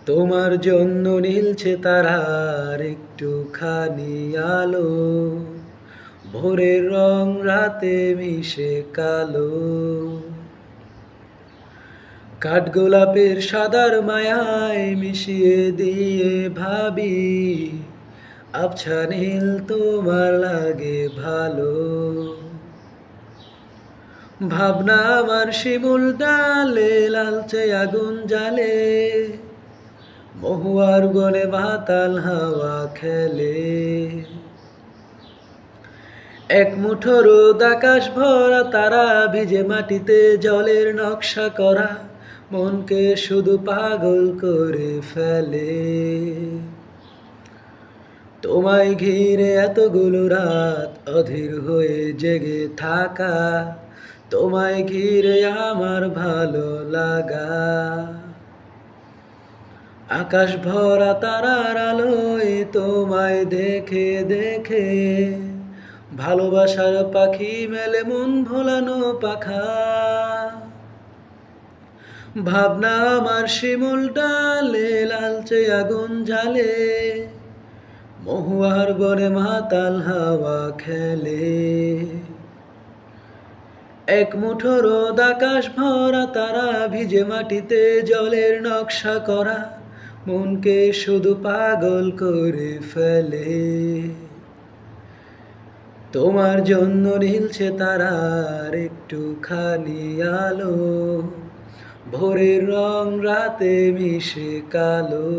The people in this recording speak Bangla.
তোমার জন্য নীলছে তারার একটুখানি আলো, ভোরের রং রাতে মিশে কালো। কাঠগোলাপের সাদার মায়ায় মিশিয়ে দিয়ে ভাবি, আবছা নীল তোমার লাগে ভালো। ভাবনা আমার শিমুল ডালে লালচে আগুন জ্বালে, মহুয়ার বনে মাতাল হাওয়া খেলে। এক মুঠো রোদ আকাশ ভরা তারা, ভিজে মাটিতে জলের নকশা করা, মনকে শুধু পাগল করে ফেলে। তোমায় ঘিরে এতগুলো রাত অধীর হয়ে জেগে থাকা, তোমায় ঘিরে আমার ভালো লাগা। আকাশ ভরা তারার আলোয় তোমায় দেখে দেখে, ভালোবাসার পাখি মেলে মন ভোলানো পাখা। ভাবনা আমার শিমুল ডালে লালচে আগুন জ্বালে, মহুয়ার বনে মাতাল হাওয়া খেলে। এক মুঠো রোদ আকাশ ভরা তারা, ভিজে মাটিতে জলের নকশা করা, মনকে শুধু পাগল করে ফেলে। তোমার জন্য নীলছে তারার একটুখানি আলো, ভোরের রং রাতে মিশে কালো।